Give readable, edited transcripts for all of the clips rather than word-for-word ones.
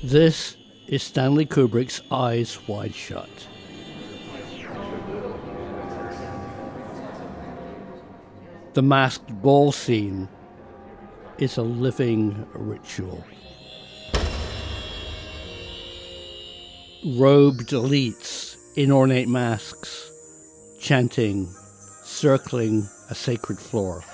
This is Stanley Kubrick's Eyes Wide Shut. The masked ball scene is a living ritual. Robed elites in ornate masks, chanting, circling a sacred floor.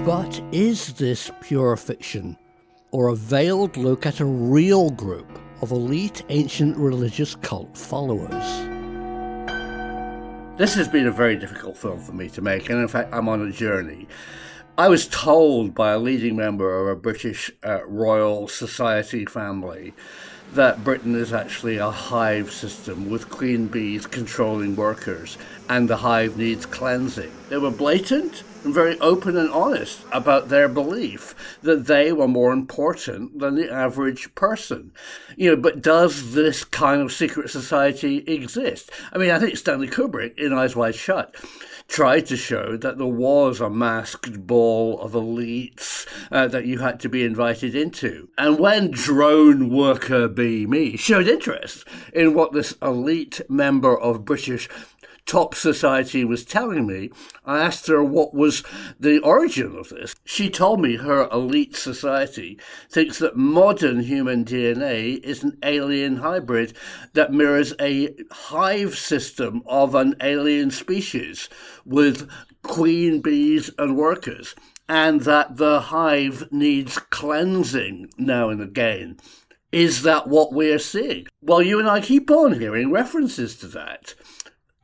But is this pure fiction, or a veiled look at a real group of elite ancient religious cult followers? This has been a very difficult film for me to make, and in fact I'm on a journey. I was told by a leading member of a British Royal Society family that Britain is actually a hive system with queen bees controlling workers, and the hive needs cleansing. They were blatant and very open and honest about their belief that they were more important than the average person. But does this kind of secret society exist? I mean, I think Stanley Kubrick, in Eyes Wide Shut, tried to show that there was a masked ball of elites that you had to be invited into. And when drone worker bee me showed interest in what this elite member of British top society was telling me, I asked her what was the origin of this. She told me her elite society thinks that modern human DNA is an alien hybrid that mirrors a hive system of an alien species with queen bees and workers, and that the hive needs cleansing now and again. Is that what we're seeing? Well, you and I keep on hearing references to that.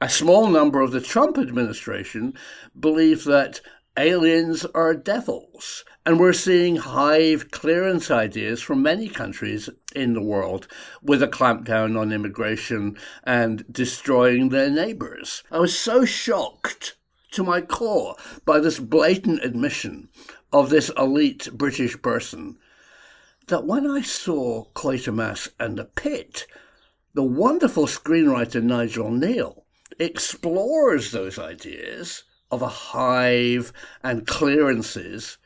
A small number of the Trump administration believe that aliens are devils, and we're seeing hive clearance ideas from many countries in the world with a clampdown on immigration and destroying their neighbours. I was so shocked to my core by this blatant admission of this elite British person that when I saw Quatermass and the Pit, the wonderful screenwriter Nigel Kneale explores those ideas of a hive and clearances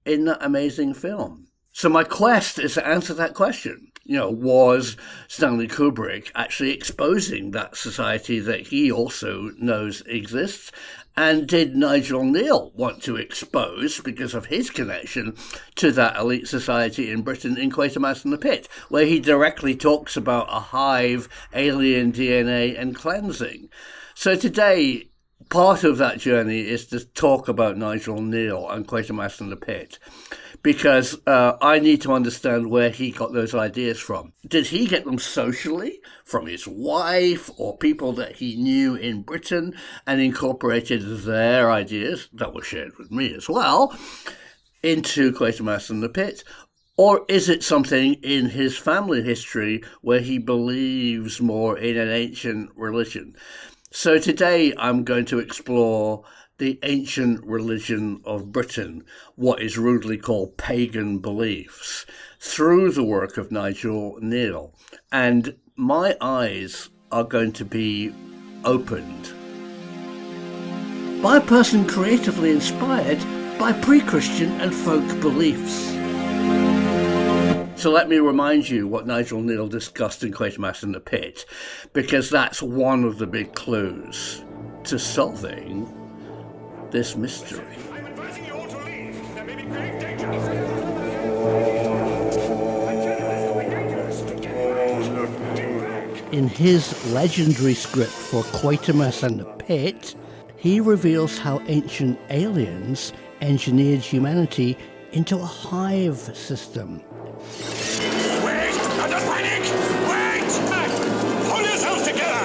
in that amazing film. So my quest is to answer that question. Was Stanley Kubrick actually exposing that society that he also knows exists? And did Nigel Kneale want to expose, because of his connection to that elite society in Britain, in Quatermass and the Pit, where he directly talks about a hive, alien DNA and cleansing? So today, part of that journey is to talk about Nigel Kneale and Quatermass and the Pit, because I need to understand where he got those ideas from. Did he get them socially, from his wife, or people that he knew in Britain, and incorporated their ideas, that were shared with me as well, into Quatermass and the Pit? Or is it something in his family history where he believes more in an ancient religion? So today I'm going to explore the ancient religion of Britain, what is rudely called pagan beliefs, through the work of Nigel Kneale. And my eyes are going to be opened by a person creatively inspired by pre-Christian and folk beliefs. So let me remind you what Nigel Kneale discussed in Quatermass and the Pit, because that's one of the big clues to solving this mystery. I'm advising you all to leave. There may be grave danger. In his legendary script for Quatermass and the Pit, he reveals how ancient aliens engineered humanity into a hive system. Wait! Don't panic! Wait! Hold yourselves together!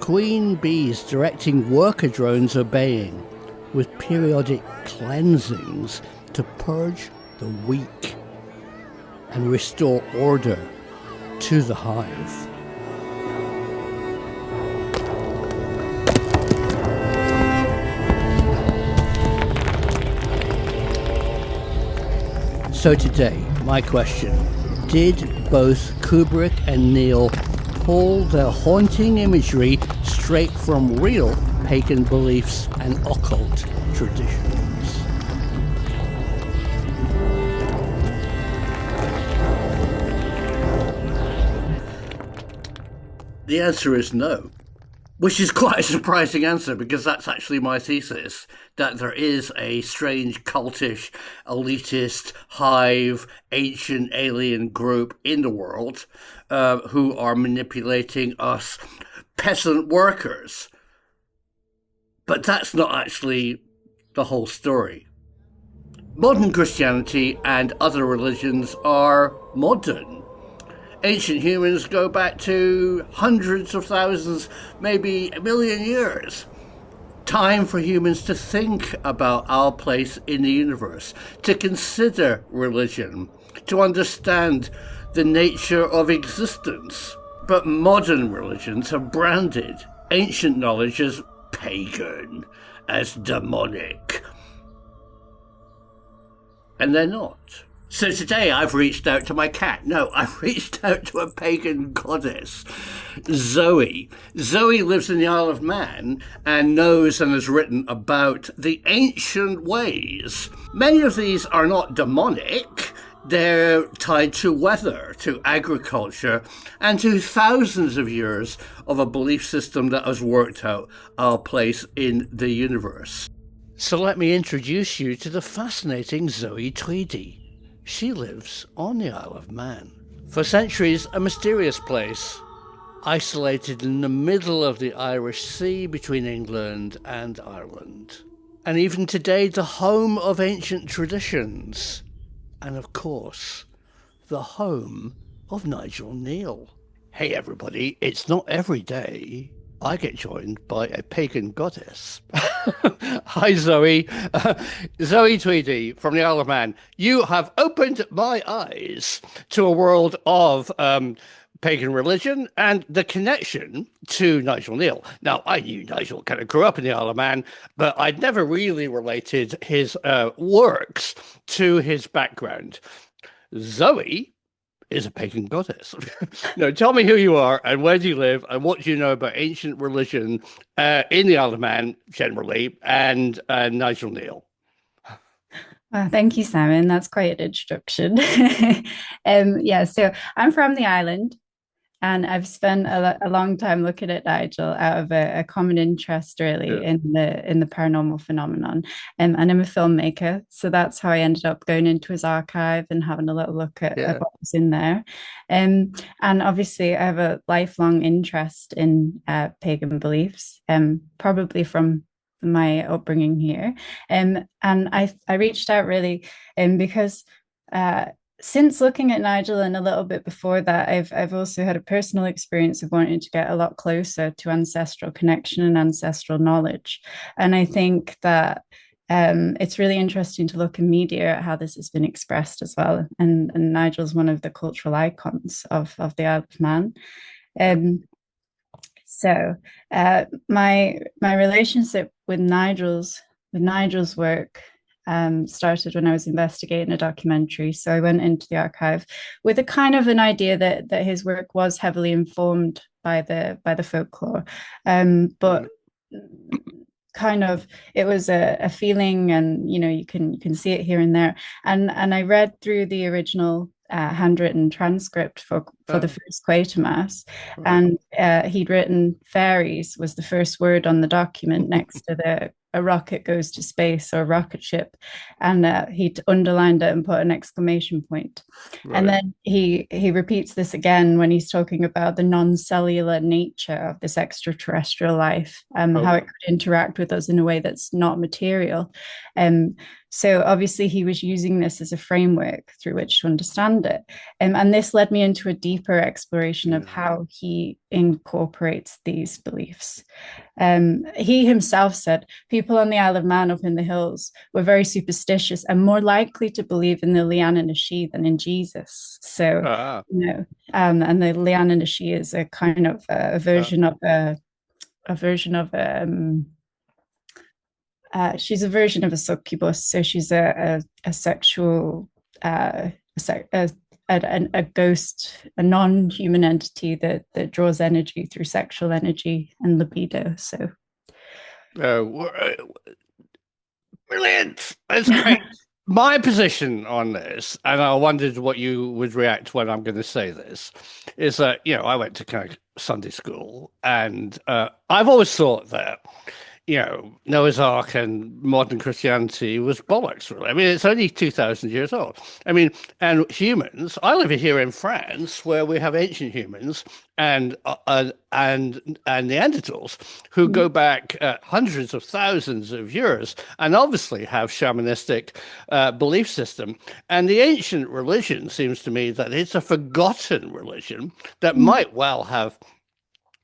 Queen bees directing worker drones obeying, with periodic cleansings to purge the weak and restore order to the hive. So today, my question: did both Kubrick and Kneale pull their haunting imagery straight from real pagan beliefs and occult traditions. The answer is no. Which is quite a surprising answer, because that's actually my thesis, that there is a strange cultish, elitist, hive, ancient alien group in the world who are manipulating us peasant workers. But that's not actually the whole story. Modern Christianity and other religions are modern. Ancient humans go back to hundreds of thousands, maybe a million years. Time for humans to think about our place in the universe, to consider religion, to understand the nature of existence. But modern religions have branded ancient knowledge as pagan, as demonic. And they're not. So today I've reached out to my cat. No, I've reached out to a pagan goddess, Zoe. Zoe lives in the Isle of Man and knows and has written about the ancient ways. Many of these are not demonic. They're tied to weather, to agriculture, and to thousands of years of a belief system that has worked out our place in the universe. So let me introduce you to the fascinating Zoe Tweedy. She lives on the Isle of Man. For centuries, a mysterious place, isolated in the middle of the Irish Sea between England and Ireland. And even today, the home of ancient traditions. And of course, the home of Nigel Kneale. Hey everybody, it's not every day I get joined by a pagan goddess. Hi, Zoe. Zoe Tweedy from the Isle of Man. You have opened my eyes to a world of pagan religion and the connection to Nigel Kneale. Now, I knew Nigel kind of grew up in the Isle of Man, but I'd never really related his works to his background. Zoe is a pagan goddess. No, tell me who you are and where do you live and what do you know about ancient religion in the Isle of Man generally and Nigel Kneale. Thank you, Simon. That's quite an introduction. Yeah, so I'm from the island, and I've spent a long time looking at Nigel out of a common interest, really, in the paranormal phenomenon. And I'm a filmmaker, so that's how I ended up going into his archive and having a little look at what was in there. And obviously, I have a lifelong interest in pagan beliefs, probably from my upbringing here. And I reached out really because since looking at Nigel and a little bit before that, I've also had a personal experience of wanting to get a lot closer to ancestral connection and ancestral knowledge. And I think that it's really interesting to look in media at how this has been expressed as well. And Nigel's one of the cultural icons of the Isle of Man. So my relationship with Nigel's work started when I was investigating a documentary. So I went into the archive with a kind of an idea that his work was heavily informed by the folklore, but kind of it was a feeling, and you can see it here and there. And I read through the original handwritten transcript for the first Quatermass, and he'd written fairies was the first word on the document next to a rocket goes to space or a rocket ship, and he'd underlined it and put an exclamation point. And then he repeats this again when he's talking about the non-cellular nature of this extraterrestrial life, how it could interact with us in a way that's not material. So obviously he was using this as a framework through which to understand it. And this led me into a deeper exploration of how he incorporates these beliefs. He himself said people on the Isle of Man up in the hills were very superstitious and more likely to believe in the Liana Nashi than in Jesus. So, and the Liana Nashi is a kind of a version of she's a version of a succubus. So she's a sexual a a ghost, a non-human entity that draws energy through sexual energy and libido. So brilliant. That's great. My position on this, and I wondered what you would react when I'm going to say this, is that, I went to kind of Sunday school, and I've always thought that, Noah's Ark and modern Christianity was bollocks, really. I mean, it's only 2,000 years old. I mean, and humans, I live here in France, where we have ancient humans and Neanderthals who go back hundreds of thousands of years and obviously have shamanistic belief system. And the ancient religion seems to me that it's a forgotten religion that might well have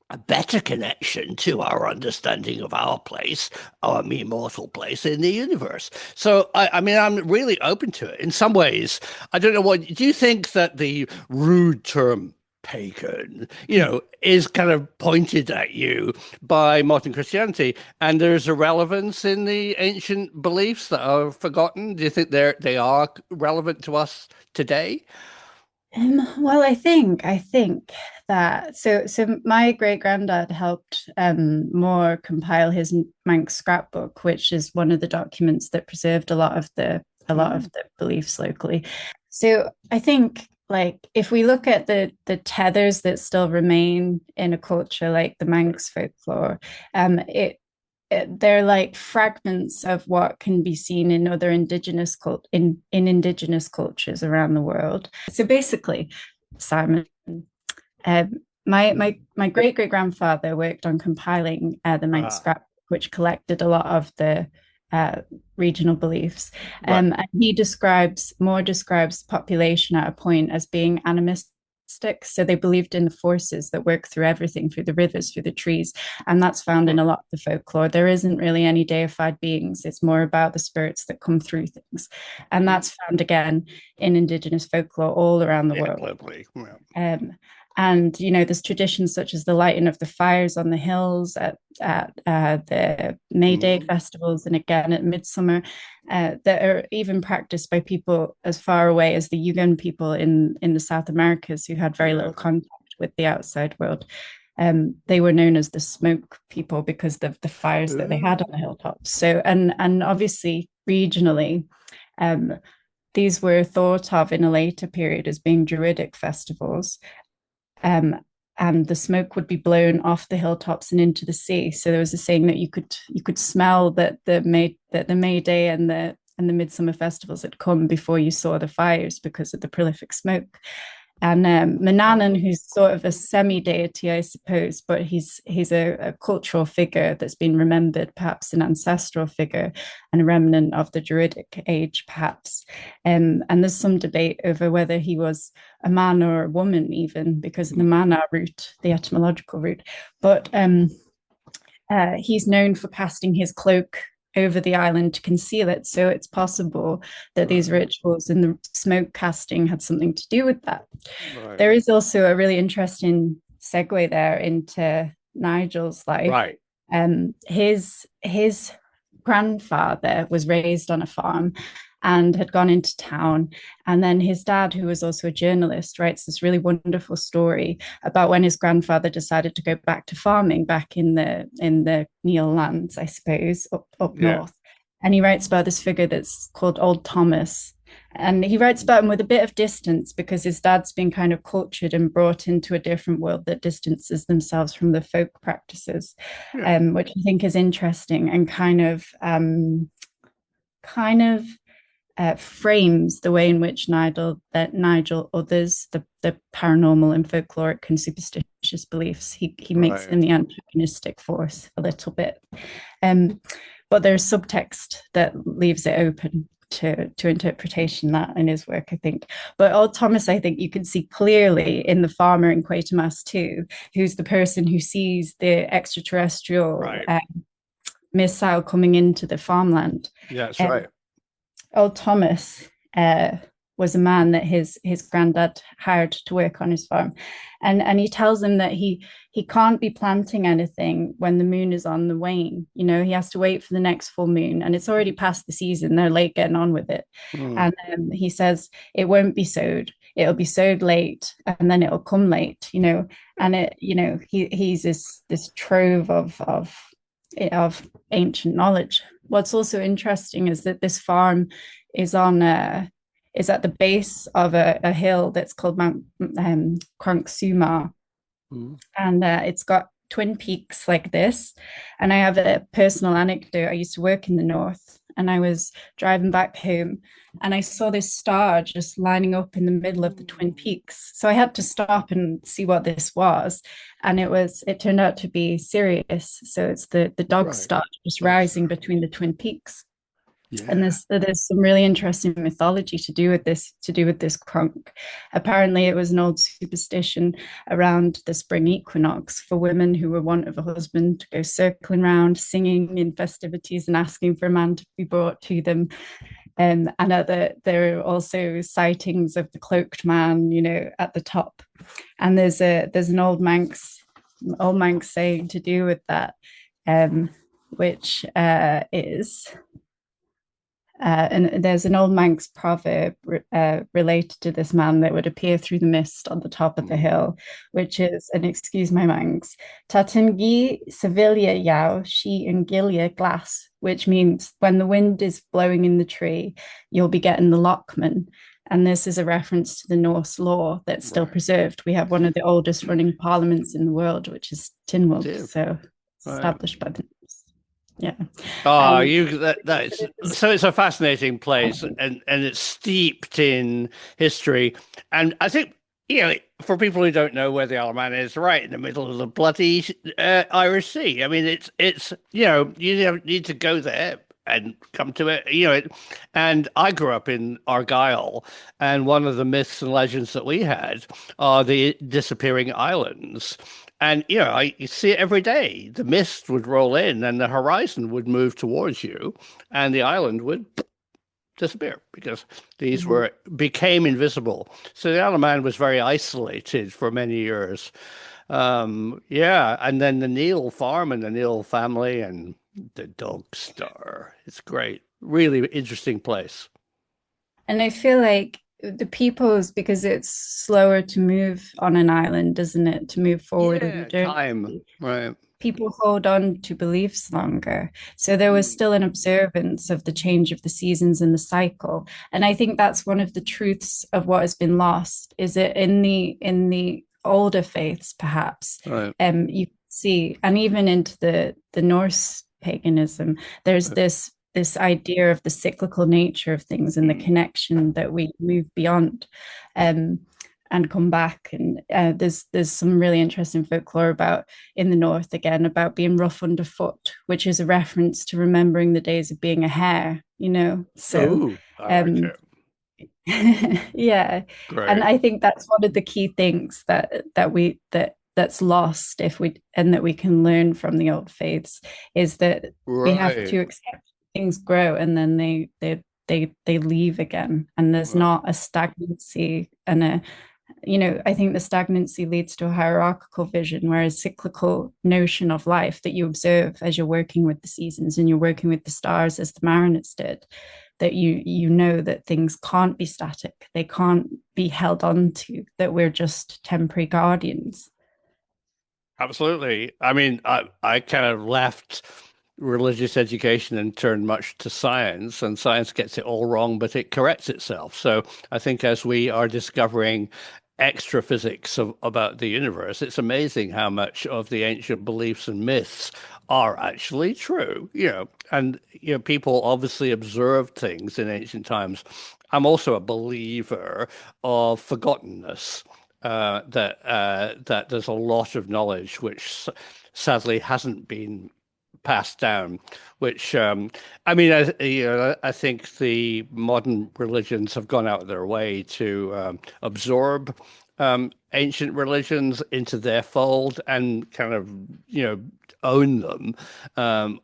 a better connection to our understanding of our place, our immortal place in the universe. So, I mean, I'm really open to it. In some ways, I don't know do you think that the rude term pagan, is kind of pointed at you by modern Christianity, and there's a relevance in the ancient beliefs that are forgotten? Do you think they are relevant to us today? Well, I think that so my great granddad helped Moore compile his Manx scrapbook, which is one of the documents that preserved a lot of the beliefs locally. So I think, like, if we look at the tethers that still remain in a culture like the Manx folklore, they're like fragments of what can be seen in other indigenous indigenous cultures around the world. So basically, Simon, my great grandfather worked on compiling the Manx scrapbook, which collected a lot of the regional beliefs, and he describes the population at a point as being animistic. So they believed in the forces that work through everything, through the rivers, through the trees. And that's found in a lot of the folklore. There isn't really any deified beings. It's more about the spirits that come through things. And that's found again in indigenous folklore all around the world. Globally. And there's traditions such as the lighting of the fires on the hills at the May Day festivals, and again at Midsummer, that are even practiced by people as far away as the Yugon people in the South Americas, who had very little contact with the outside world. They were known as the smoke people because of the fires that they had on the hilltops. So and obviously regionally, these were thought of in a later period as being Druidic festivals. And the smoke would be blown off the hilltops and into the sea. So there was a saying that you could smell that the May Day and the Midsummer festivals had come before you saw the fires because of the prolific smoke. And Manannan, who's sort of a semi-deity, I suppose, but he's a cultural figure that's been remembered, perhaps an ancestral figure and a remnant of the Druidic age, perhaps. And there's some debate over whether he was a man or a woman, even because of the mana root, the etymological root. But he's known for casting his cloak over the island to conceal it. So it's possible that these rituals and the smoke casting had something to do with that. Right. There is also a really interesting segue there into Nigel's life. Right. His grandfather was raised on a farm and had gone into town. And then his dad, who was also a journalist, writes this really wonderful story about when his grandfather decided to go back to farming back in the Kneale lands, I suppose, up north. And he writes about this figure that's called Old Thomas. And he writes about him with a bit of distance because his dad's been kind of cultured and brought into a different world that distances themselves from the folk practices, which I think is interesting and kind of frames the way in which Nigel others the paranormal and folkloric and superstitious beliefs. He makes them the antagonistic force a little bit, but there's subtext that leaves it open to interpretation, that in his work, I think. But Old Thomas, I think you can see clearly in the farmer in Quatermass too, who's the person who sees the extraterrestrial missile coming into the farmland. Yeah, that's right. Old Thomas was a man that his granddad hired to work on his farm, and he tells him that he can't be planting anything when the moon is on the wane. You know, he has to wait for the next full moon, and it's already past the season. They're late getting on with it, Mm. and he says it won't be sowed. It'll be sowed late, and then it'll come late. You know, and he's this trove of ancient knowledge. What's also interesting is that this farm is on is at the base of a hill that's called Mount Suma, Mm. and it's got twin peaks like this. And I have a personal anecdote. I used to work in the north, and I was driving back home, and I saw this star just lining up in the middle of the twin peaks. So I had to stop and see what this was, and it turned out to be Sirius. So it's the dog Right. star just Dog rising star. between the twin peaks. And Yeah. there's some really interesting mythology to do with this crunk. Apparently, it was an old superstition around the spring equinox for women who were want of a husband to go circling around, singing in festivities and asking for a man to be brought to them. And there are also sightings of the cloaked man, you know, at the top. And there's an old Manx saying to do with that, which is and there's an old Manx proverb related to this man that would appear through the mist on the top of the hill, which is, and excuse my Manx, Tatingi Sevilla Yao, she and Gilia glass, which means when the wind is blowing in the tree, you'll be getting the Lockman. And this is a reference to the Norse law that's still Right. preserved. We have one of the oldest running parliaments in the world, which is Tynwald. So it's Right. established by the Norse. Yeah. Oh, Um, that's so it's a fascinating place, and it's steeped in history. And I think, for people who don't know where the Isle of Man is, right in the middle of the bloody Irish Sea. I mean, it's you need to go there and come to it. And I grew up in Argyll, and one of the myths and legends that we had are the disappearing islands. And you see it every day. The mist would roll in, and the horizon would move towards you, and the island would disappear because these became invisible. So the Isle of Man was very isolated for many years. Yeah, and then the Kneale farm and the Kneale family and the dog star. It's great. Really interesting place. And I feel like the peoples, because it's slower to move on an island, isn't it? To move forward in Yeah, time. modernity, Right. people hold on to beliefs longer. So there was Mm. still an observance of the change of the seasons and the cycle. And I think that's one of the truths of what has been lost, is it in the older faiths, perhaps, Right. you see, and even into the Norse paganism, there's Right. this idea of the cyclical nature of things and the connection that we move beyond and come back. And there's some really interesting folklore about in the north again about being rough underfoot, which is a reference to remembering the days of being a hare. So Oh, I like um, it. yeah, and Great. I think that's one of the key things that's lost if we and that we can learn from the old faiths is that we have Right. to accept things grow and then they leave again, and there's Right. not a stagnancy and I think the stagnancy leads to a hierarchical vision, whereas cyclical notion of life that you observe as you're working with the seasons and you're working with the stars as the mariners did, that you know that things can't be static, they can't be held on to, that we're just temporary guardians. Absolutely. I mean, I kind of left religious education and turned much to science, and science gets it all wrong, but it corrects itself. So I think as we are discovering extra physics about the universe, it's amazing how much of the ancient beliefs and myths are actually true, and people obviously observed things in ancient times. I'm also a believer of forgottenness. That there's a lot of knowledge which sadly hasn't been passed down. Which I mean, I think the modern religions have gone out of their way to absorb ancient religions into their fold and kind of own them,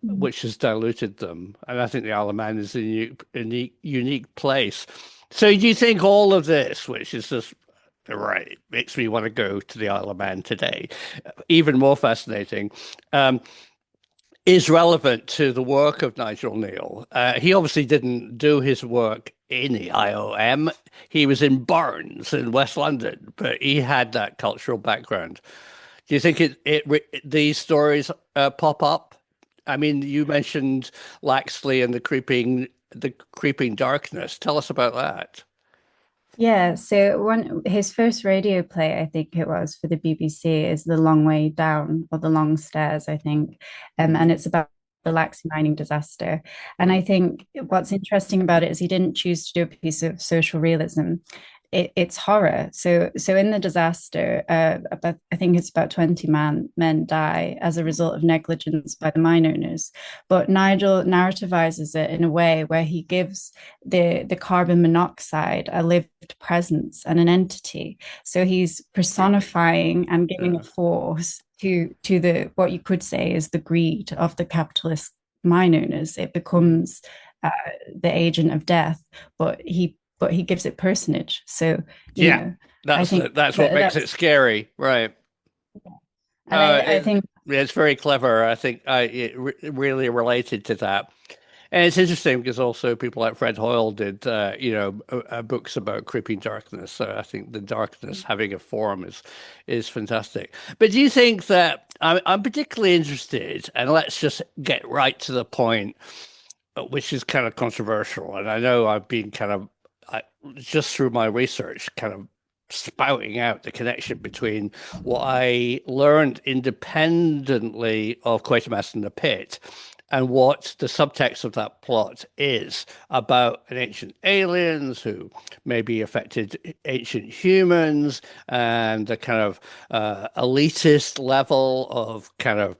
which has diluted them. And I think the Isle of Man is a unique place So do you think all of this, which is just right, makes me want to go to the Isle of Man today, even more fascinating, um, is relevant to the work of Nigel Kneale? He obviously didn't do his work in the IOM. He was in Barnes in West London, but he had that cultural background. Do you think these stories pop up? I mean, you mentioned Laxley and the creeping darkness. Tell us about that. Yeah, so one his first radio play, I think it was for the BBC, is The Long Way Down or The Long Stairs, I think. And Mm, it's about the Laxey mining disaster. And I right. think what's interesting about it is he didn't choose to do a piece of social realism. It's horror. So in the disaster, I think it's about 20 men die as a result of negligence by the mine owners. But Nigel narrativizes it in a way where he gives the carbon monoxide a lived presence and an entity. So he's personifying and giving a Yeah. force to the what you could say is the greed of the capitalist mine owners. It becomes uh, the agent of death, but he gives it personage. So Yeah, I that's think that's what that makes it that's scary, right? and I It, think it's very clever. I think it really related to that. And it's interesting because also people like Fred Hoyle did, books about creeping darkness. So I think the darkness having a form is fantastic. But do you think that I'm particularly interested, and let's just get right to the point, which is kind of controversial, and I know I've been just through my research, kind of spouting out the connection between what I learned independently of Quatermass in the Pit and what the subtext of that plot is about an ancient aliens who maybe affected ancient humans and the kind of elitist level of kind of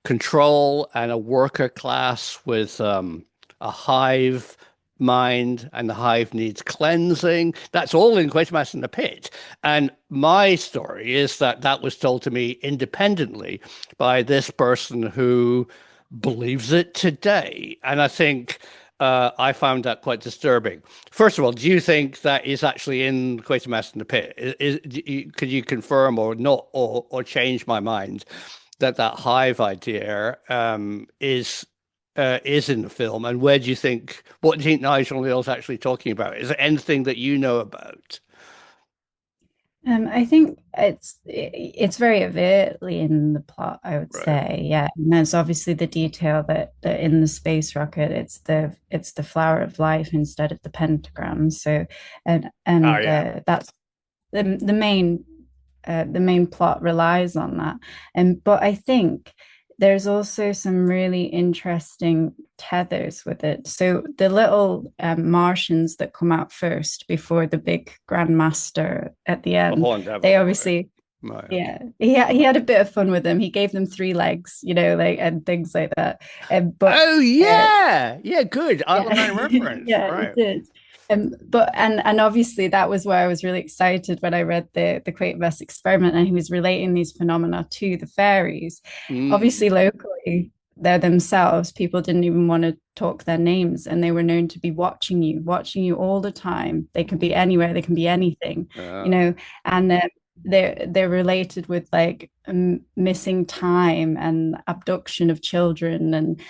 control and a worker class with a hive mind, and the hive needs cleansing. That's all in Quatermass in the Pit. And my story is that that was told to me independently by this person who believes it today. And I think I found that quite disturbing. First of all, do you think that is actually in Quatermass in the Pit? Could you confirm or not, or change my mind that that hive idea is in the film, and where do you think? What do you think Nigel Kneale's actually talking about? Is there anything that you know about? I think it's very overtly in the plot, I would Right. say. Yeah. And there's obviously the detail that in the space rocket it's the flower of life instead of the pentagram. So and Oh and yeah. that's the main plot relies on that. And but I think there's also some really interesting tethers with it. So the little Martians that come out first before the big Grandmaster at the The end, Holland they Devil, right? obviously Right. yeah, he had a bit of fun with them. He gave them three legs, like and things like that. But Oh yeah, yeah, good. Isle of yeah, Man reference, yeah, it right? did. But and obviously that was where I was really excited when I read the Quatermass experiment, and he was relating these phenomena to the fairies. Mm, Obviously, locally, they're themselves. People didn't even want to talk their names, and they were known to be watching you all the time. They could be anywhere, they can be anything, yeah, and they're related with like missing time and abduction of children, and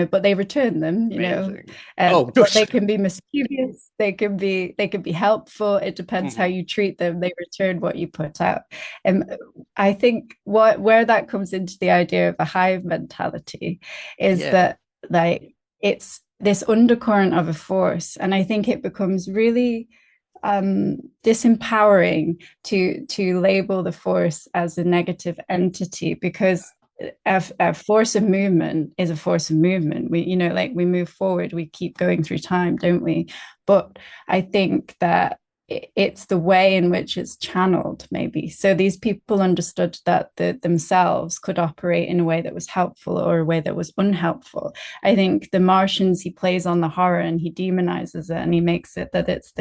but they return them, amazing. Oh, but they can be mischievous, they can be helpful. It depends how mhm. you treat them. They return what you put out. And I think where that comes into the idea of a hive mentality is Yeah, that like it's this undercurrent of a force, and I think it becomes really disempowering to label the force as a negative entity, because a force of movement is a force of movement. Like we move forward, we keep going through time, don't we? But I think that it's the way in which it's channeled, maybe. So these people understood that themselves could operate in a way that was helpful or a way that was unhelpful. I think the Martians, he plays on the horror and he demonizes it, and he makes it that it's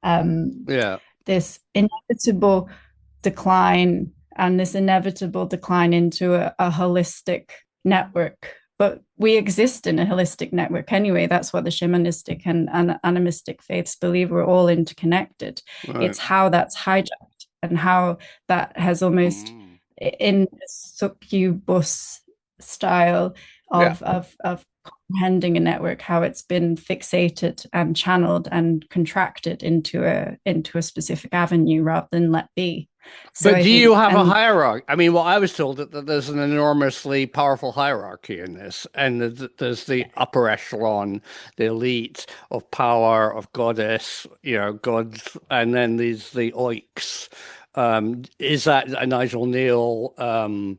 um, yeah. this inevitable decline, and this inevitable decline into a holistic network but we exist in a holistic network anyway. That's what the shamanistic and animistic faiths believe. We're all interconnected. Right. It's how that's hijacked and how that has almost in a succubus style Yeah. of comprehending a network, how it's been fixated and channeled and contracted into a specific avenue rather than let be. So But I do you think, have a and hierarchy? I mean, well, I was told that there's an enormously powerful hierarchy in this, and there's the upper echelon, the elite of power, of goddess, gods, and then there's the oiks. Is that a Nigel Kneale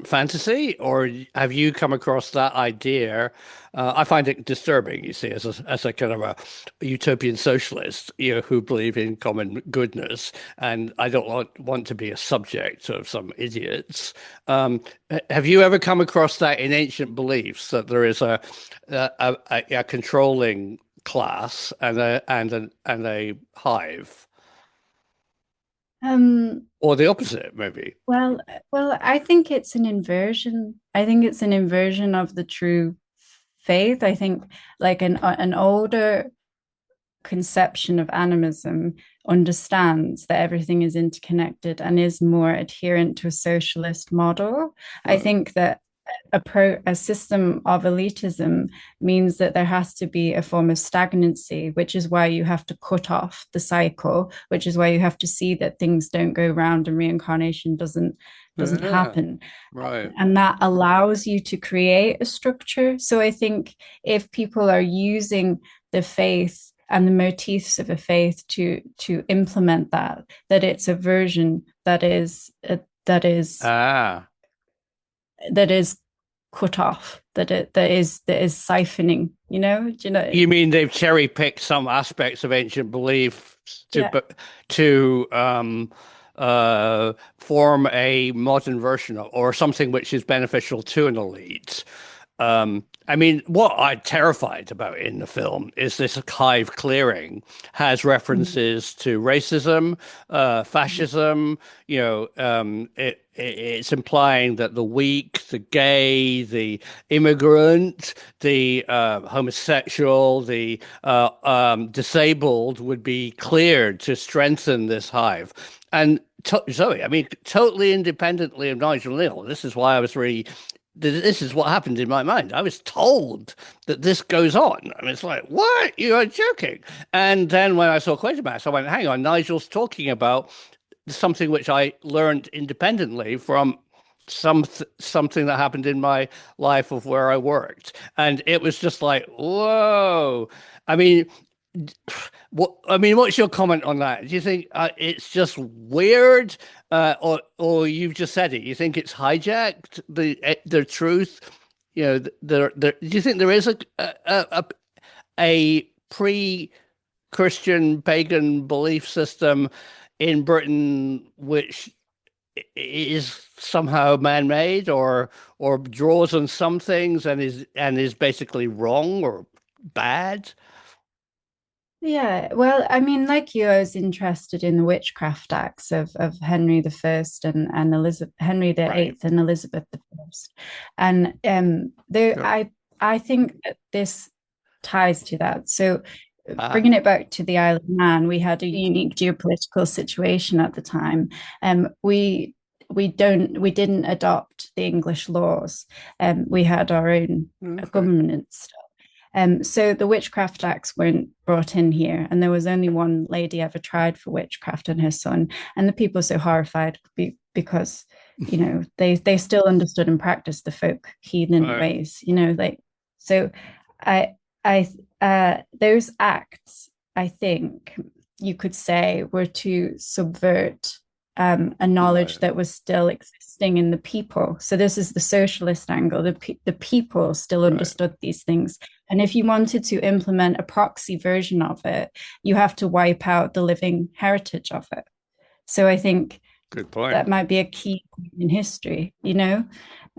fantasy, or have you come across that idea? I find it disturbing, you see, as a kind of a utopian socialist, who believe in common goodness, and I don't want to be a subject of some idiots. Have you ever come across that in ancient beliefs that there is a controlling class and a hive, or the opposite, maybe? well, I think it's an inversion. I think it's an inversion of the true faith. I think like an older conception of animism understands that everything is interconnected and is more adherent to a socialist model. I think that a system of elitism means that there has to be a form of stagnancy, which is why you have to cut off the cycle, which is why you have to see that things don't go round and reincarnation doesn't happen. Right. And that allows you to create a structure. So I think if people are using the faith and the motifs of a faith to implement that it's a version that is Ah. that is cut off, that is siphoning, do you know? You mean they've cherry picked some aspects of ancient belief to form a modern version of, or something which is beneficial to an elite? I mean, what I'm terrified about in the film is this hive clearing has references to racism, fascism. It's implying that the weak, the gay, the immigrant, the homosexual, the disabled would be cleared to strengthen this hive. And Zoe, I mean, totally independently of Nigel Kneale, this is why I was really this is what happened in my mind. I was told that this goes on. I mean, it's like, what? You are joking. And then when I saw Quatermass, I went, hang on, Nigel's talking about something which I learned independently from something that happened in my life of where I worked. And it was just like, whoa. I mean, what's your comment on that? Do you think it's just weird, or you've just said it? You think it's hijacked the truth? Do you think there is a pre-Christian pagan belief system in Britain which is somehow man-made, or draws on some things and is basically wrong or bad? Yeah, well, I mean, like you, I was interested in the witchcraft acts of Henry the First and Elizabeth Henry the Right. Eighth and Elizabeth the First, and there Sure. I think that this ties to that. So, bringing it back to the Isle of Man, we had a unique geopolitical situation at the time. We didn't adopt the English laws. We had our own government still. So the witchcraft acts weren't brought in here, and there was only one lady ever tried for witchcraft and her son, and the people were so horrified because they still understood and practiced the folk heathen ways, like so. Those acts, I think you could say, were to subvert a knowledge that was still existing in the people. So this is the socialist angle. The people still understood these things. And if you wanted to implement a proxy version of it, you have to wipe out the living heritage of it. So I think Good point. that might be a key in history,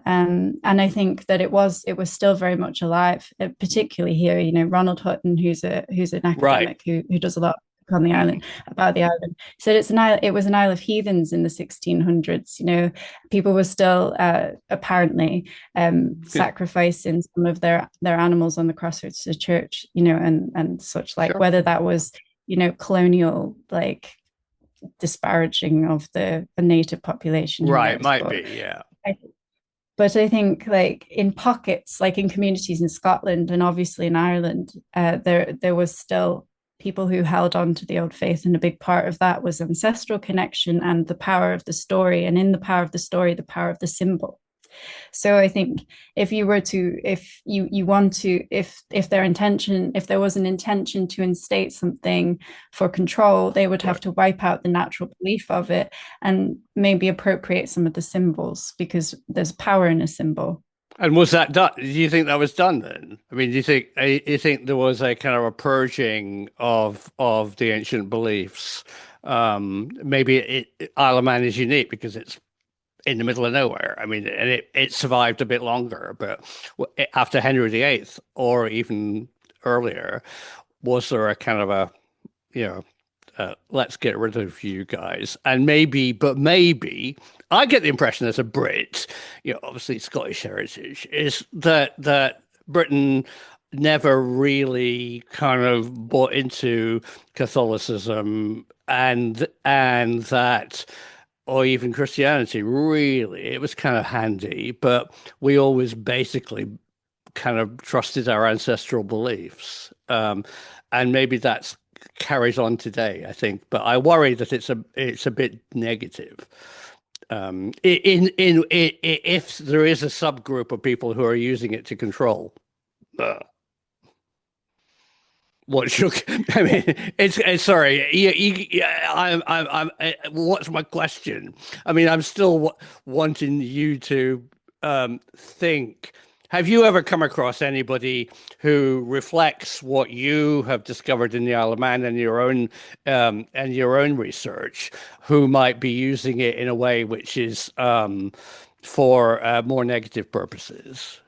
and I think that it was still very much alive, particularly here. Ronald Hutton, who's an academic who does a lot on the island, about the island. Said it's an isle. It was an isle of heathens in the 1600s. You know, people were still apparently sacrificing some of their animals on the crossroads to the church. You know, and such like, Sure. whether that was, you know, colonial like disparaging of the native population. Right, might be, yeah. But I think, like in pockets, like in communities in Scotland and obviously in Ireland, there was still people who held on to the old faith, and a big part of that was ancestral connection and the power of the story, and in the power of the story, the power of the symbol. So I think if you were to, if you want to, if there was an intention to instate something for control, they would have to wipe out the natural belief of it and maybe appropriate some of the symbols, because there's power in a symbol. And was that done? Do you think that was done then? I mean, do you think there was a kind of a purging of the ancient beliefs? Maybe Isle of Man is unique because it's in the middle of nowhere. I mean, and it survived a bit longer, but after Henry VIII or even earlier, was there a kind of a, you know, let's get rid of you guys? And maybe I get the impression as a Brit, you know, obviously Scottish heritage, is that Britain never really kind of bought into Catholicism and that, or even Christianity, really. It was kind of handy, but we always basically kind of trusted our ancestral beliefs. And maybe that's carries on today, I think. But I worry that it's a bit negative. If there is a subgroup of people who are using it to control. What's your? I mean, it's sorry. I'm. What's my question? I mean, I'm still wanting you to think. Have you ever come across anybody who reflects what you have discovered in the Isle of Man and your own research, who might be using it in a way which is for more negative purposes?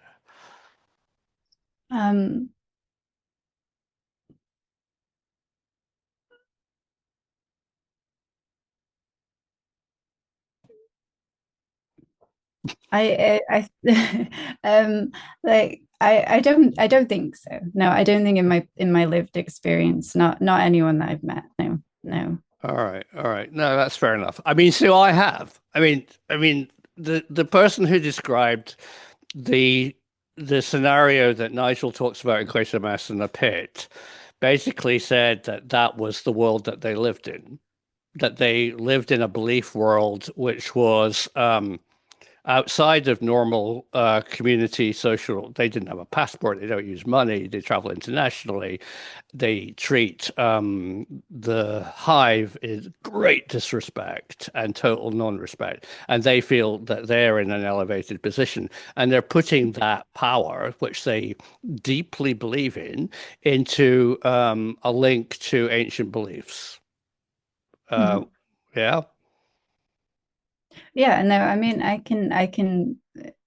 I don't think so. No, I don't think in my lived experience, not anyone that I've met. No. All right. No, that's fair enough. I mean, so I have. I mean, the person who described the scenario that Nigel talks about in Quatermass and the Pit basically said that was the world that they lived in. That they lived in a belief world which was outside of normal community social. They didn't have a passport. They don't use money. They travel internationally. They treat the Hive in great disrespect and total non-respect. And they feel that they're in an elevated position. And they're putting that power, which they deeply believe in, into a link to ancient beliefs. Yeah. Yeah, no, I mean, I can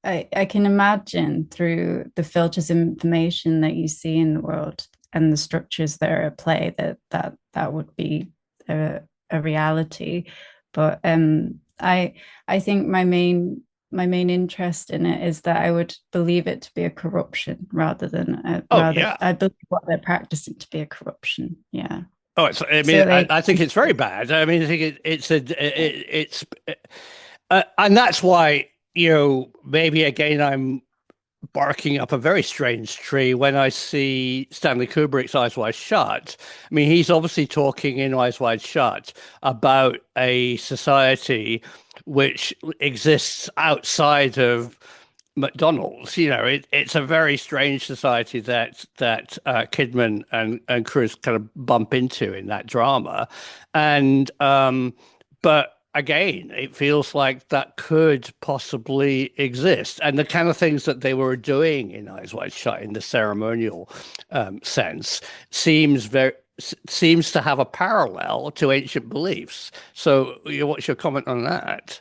imagine through the filters of information that you see in the world and the structures that are at play that would be a reality. But I think my main interest in it is that I would believe it to be a corruption rather than I believe what they're practicing to be a corruption. Yeah. Oh, I mean, I think it's very bad. I mean, I think it's and that's why, you know, maybe again I'm barking up a very strange tree when I see Stanley Kubrick's Eyes Wide Shut. I mean, he's obviously talking in Eyes Wide Shut about a society which exists outside of McDonald's. You know, it's a very strange society that Kidman and Cruz kind of bump into in that drama, and but again, it feels like that could possibly exist, and the kind of things that they were doing in Eyes Wide Shut in the ceremonial sense seems to have a parallel to ancient beliefs. So, what's your comment on that?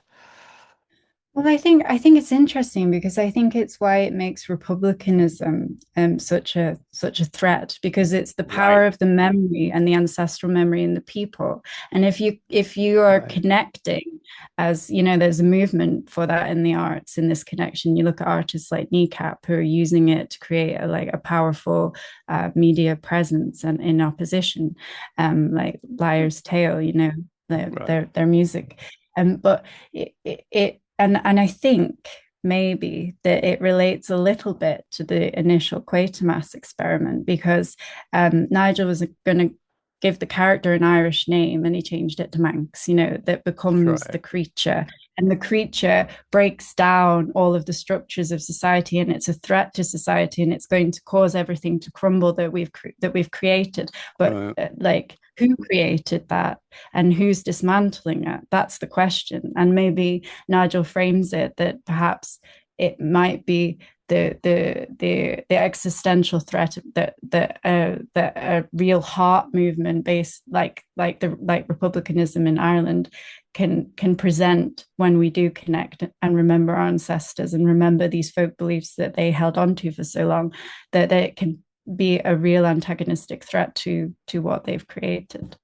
Well, I think it's interesting because I think it's why it makes republicanism such a threat, because it's the power Right. of the memory and the ancestral memory in the people. And if you are Right. connecting, as you know, there's a movement for that in the arts, in this connection. You look at artists like Kneecap who are using it to create a powerful media presence and in opposition, like Liar's Tale, Right. their music. But and I think maybe that it relates a little bit to the initial Quatermass experiment, because Nigel was going to give the character an Irish name and he changed it to Manx, that becomes the Right. creature. And the creature breaks down all of the structures of society, and it's a threat to society, and it's going to cause everything to crumble that we've created. But Right. like, who created that and who's dismantling it? That's the question. And maybe Nigel frames it that perhaps it might be the existential threat that a real heart movement based like republicanism in Ireland can present when we do connect and remember our ancestors and remember these folk beliefs that they held on to for so long, that it can be a real antagonistic threat to what they've created.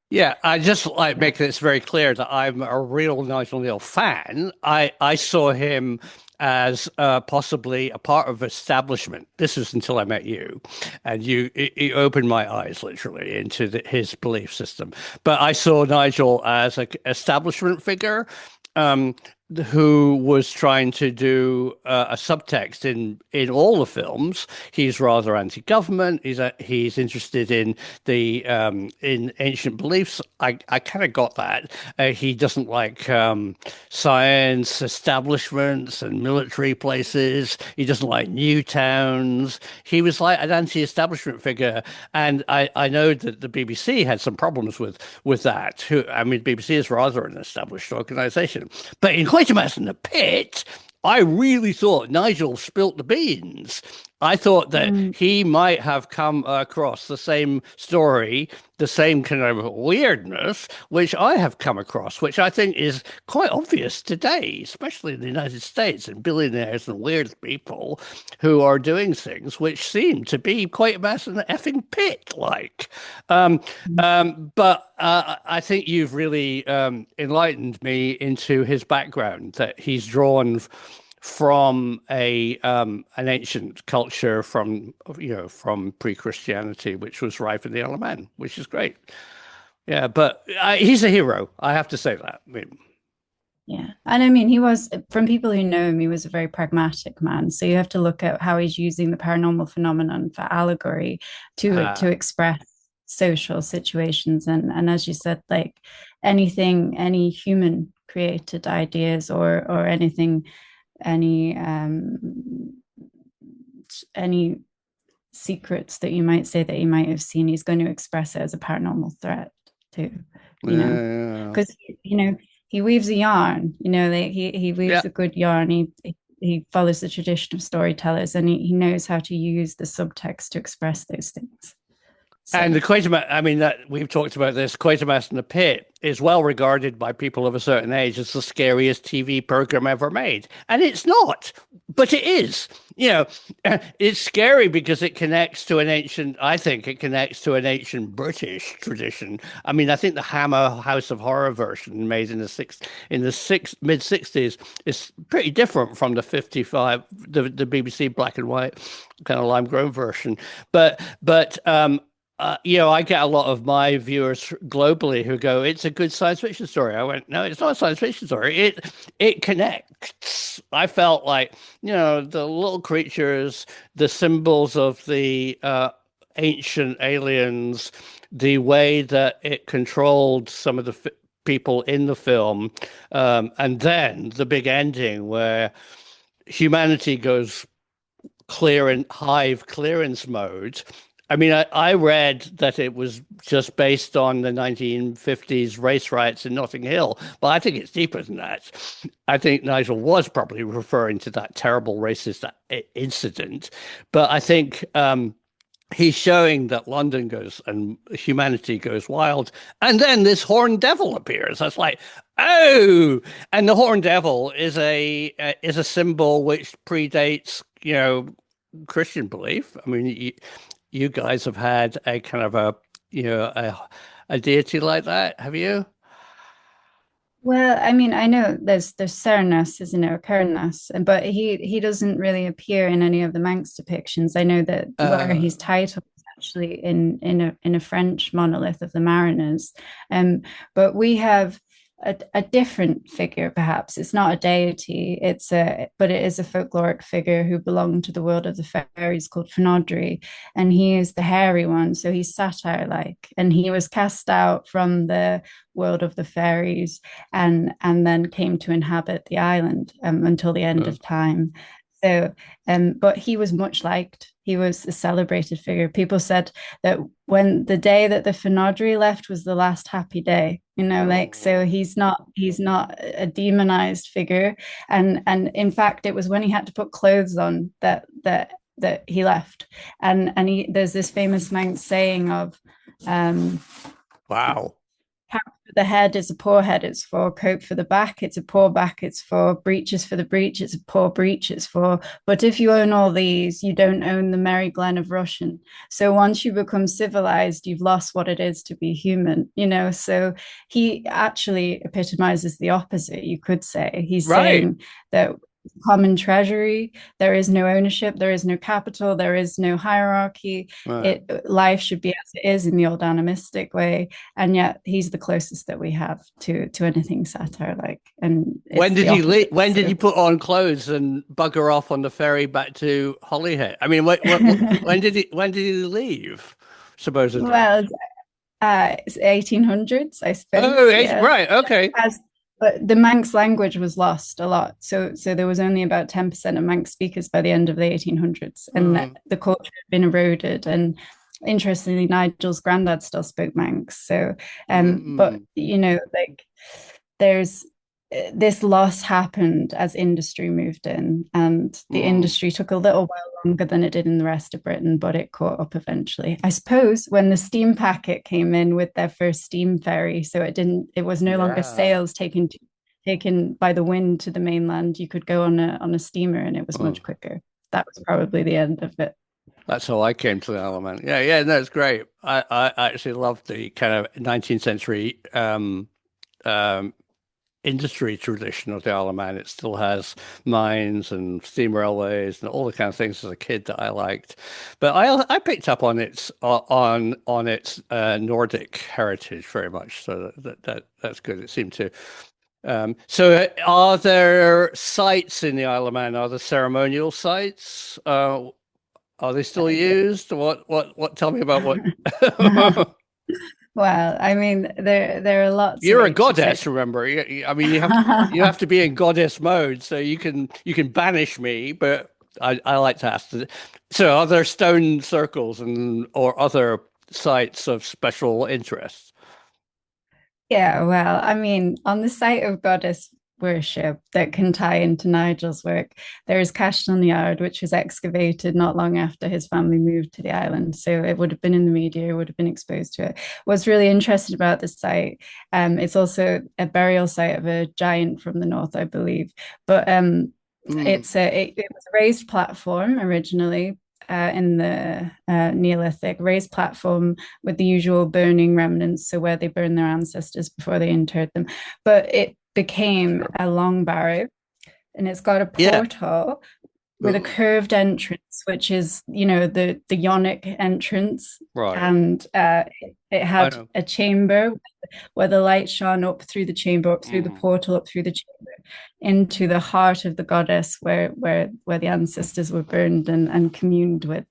Yeah, I just like make this very clear that I'm a real Nigel Kneale fan. I saw him as possibly a part of establishment. This was until I met you, and you opened my eyes literally into his belief system. But I saw Nigel as an establishment figure. Um, who was trying to do a subtext in all the films. He's rather anti-government. He's interested in the in ancient beliefs. I kind of got that. He doesn't like science establishments and military places. He doesn't like new towns. He was like an anti-establishment figure, and I know that the BBC had some problems with that. I mean, BBC is rather an established organization, but in Quatermass in the Pit, I really thought Nigel spilt the beans. I thought that Mm. he might have come across the same story, the same kind of weirdness, which I have come across, which I think is quite obvious today, especially in the United States, and billionaires and weird people who are doing things which seem to be quite mass in the effing pit like. Um, but I think you've really enlightened me into his background, that he's drawn from a an ancient culture from from pre-Christianity, which was rife in the Isle of Man, which is great. Yeah, but he's a hero. I have to say that. I mean, Yeah. And I mean, he was, from people who know him, he was a very pragmatic man. So you have to look at how he's using the paranormal phenomenon for allegory to uh, express social situations. And as you said, like any human created ideas or anything, any any secrets that you might say that he might have seen, he's going to express it as a paranormal threat too, yeah, because he weaves a yarn, he yeah. weaves a good yarn. He follows the tradition of storytellers, and he knows how to use the subtext to express those things. And So the Quatermass, I mean, that we've talked about this. Quatermass in the Pit is well regarded by people of a certain age as the scariest TV program ever made, and it's not, but it is. You know, it's scary because it connects to an ancient. I think it connects to an ancient British tradition. I mean, I think the Hammer House of Horror version made in the mid 60s is pretty different from the 55 the BBC black and white kind of lime grove version, but. I get a lot of my viewers globally who go, "It's a good science fiction story." I went, "No, it's not a science fiction story. It connects." I felt like, the little creatures, the symbols of the ancient aliens, the way that it controlled some of the people in the film, and then the big ending where humanity goes Hive clearance mode. I mean, I read that it was just based on the 1950s race riots in Notting Hill, but I think it's deeper than that. I think Nigel was probably referring to that terrible racist incident, but I think he's showing that London goes and humanity goes wild, and then this horned devil appears. That's like, oh, and the horned devil is a symbol which predates, Christian belief. I mean, you guys have had a kind of a deity like that, have you? Well, I mean, I know there's Cernus, isn't it, or Cernus, but he doesn't really appear in any of the Manx depictions. I know that where Uh, he's titled is actually in a French monolith of the Mariners, but we have a different figure. Perhaps it's not a deity, but it is a folkloric figure who belonged to the world of the fairies called Fenodri, and he is the hairy one. So he's satire-like, and he was cast out from the world of the fairies and then came to inhabit the island until the end uh, of time. So, but he was much liked. He was a celebrated figure. People said that when the day that the Fenodri left was the last happy day, like so oh, he's not a demonized figure. And in fact, it was when he had to put clothes on that he left. And there's this famous Manx saying of um wow. cap for the head is a poor head, it's for; coat for the back, it's a poor back, it's for; breeches for the breech, it's a poor breech, it's for. But if you own all these, you don't own the merry glen of Rushen. So once you become civilized, you've lost what it is to be human. So he actually epitomizes the opposite, you could say. He's Right, saying that common treasury, there is no ownership, there is no capital, there is no hierarchy. right. Life should be as it is in the old animistic way, and yet he's the closest that we have to anything satire like, and When it's did the he leave? opposite. When did So he put on clothes and bugger off on the ferry back to Holyhead? I mean, when did he leave? Supposedly. well, it's 1800s, I Oh, suppose. Yeah. right. Okay. As But the Manx language was lost a lot. So there was only about 10% of Manx speakers by the end of the 1800s, and Mm, the culture had been eroded. And interestingly, Nigel's granddad still spoke Manx. So, but mm, like there's this loss happened as industry moved in, and the mm. industry took a little while longer than it did in the rest of Britain, but it caught up eventually. I suppose when the steam packet came in with their first steam ferry, so it was no longer Yeah. sails taken by the wind to the mainland. You could go on a steamer, and it was Mm. much quicker. That was probably the end of it. That's how I came to the element. Yeah, yeah, no, it's great. I actually love the kind of 19th century um, industry tradition of the Isle of Man. It still has mines and steam railways and all the kind of things as a kid that I liked. But I picked up on its Nordic heritage very much. So that's good. It seemed to. So are there sites in the Isle of Man? Are there ceremonial sites? Are they still used? What? Tell me about what. Well, I mean, there are lots of You're a ancient sites. goddess, remember? I mean, you have to be in goddess mode, so you can banish me, but I like to ask. So, are there stone circles and or other sites of special interest? Yeah, well, I mean, on the site of goddess worship that can tie into Nigel's work, there is Cashel Yard, which was excavated not long after his family moved to the island. So it would have been in the media, would have been exposed to it. What's really interesting about the site, it's also a burial site of a giant from the north, I believe. But Mm, it was a raised platform originally, in the Neolithic, raised platform with the usual burning remnants, so where they burned their ancestors before they interred them. But it became sure. a long barrow, and it's got a Yeah. portal with a Ooh, curved entrance, which is, the Ionic entrance. right. And it I had know. a chamber where the light shone up through the chamber, up through the Mm. portal, up through the chamber, into the heart of the goddess, where the ancestors were burned and communed with.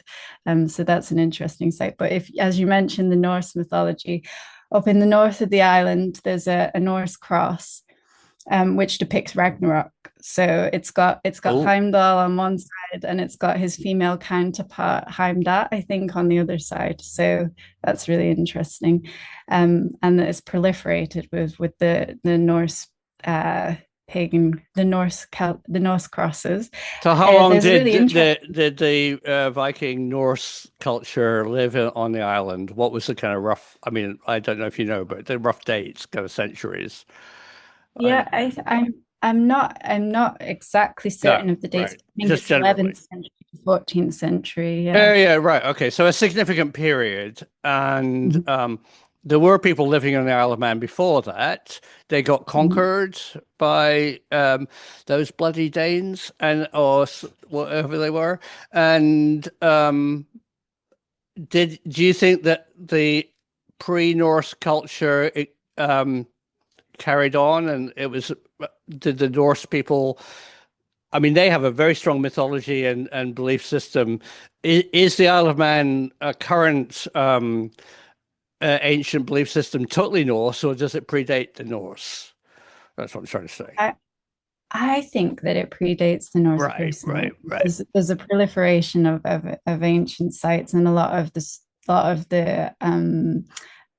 So that's an interesting site. But if, as you mentioned, the Norse mythology, up in the north of the island, there's a Norse cross, which depicts Ragnarok. So it's got Oh, Heimdall on one side, and it's got his female counterpart Heimdall, I think, on the other side. So that's really interesting, and that it's proliferated with the Norse the Norse crosses. So how long There's did really the Viking Norse culture live on the island? What was the kind of rough? I mean, I don't know if you know, but the rough dates, kind of centuries. Yeah, I'm not exactly No, certain of the dates. right. I think Just it's generally. 11th century to 14th century. Yeah, Yeah. yeah, right. Okay, so a significant period, and Mhm. there were people living on the Isle of Man before that. They got Mhm. conquered by those bloody Danes and whatever they were. And do you think that the pre-Norse culture carried on, and did the Norse people? I mean, they have a very strong mythology and belief system. Is the Isle of Man a current ancient belief system totally Norse, or does it predate the Norse? That's what I'm trying to say. I, I think that it predates the Norse Right, right, personally. right. There's a proliferation of ancient sites, and a lot of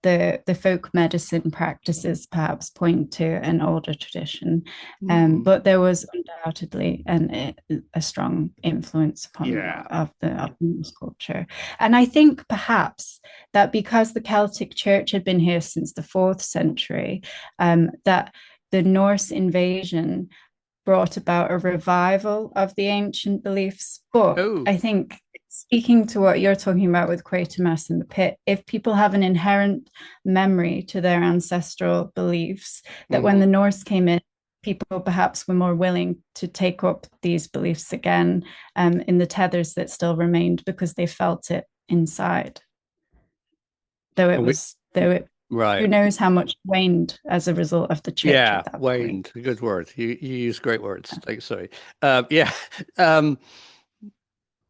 the folk medicine practices perhaps point to an older tradition, Mm, but there was undoubtedly a strong influence upon yeah. of the Norse culture. And I think perhaps that because the Celtic Church had been here since the 4th century, that the Norse invasion brought about a revival of the ancient beliefs. But Oh. I think, speaking to what you're talking about with Quatermass and the pit, if people have an inherent memory to their ancestral beliefs, that when Hmm. the Norse came in, people perhaps were more willing to take up these beliefs again, in the tethers that still remained because they felt it inside. And we, Though it, who right. knows how much waned as a result of the church Yeah, at that point. waned. Good word. You use great words. Thanks. Sorry. Yeah. Um,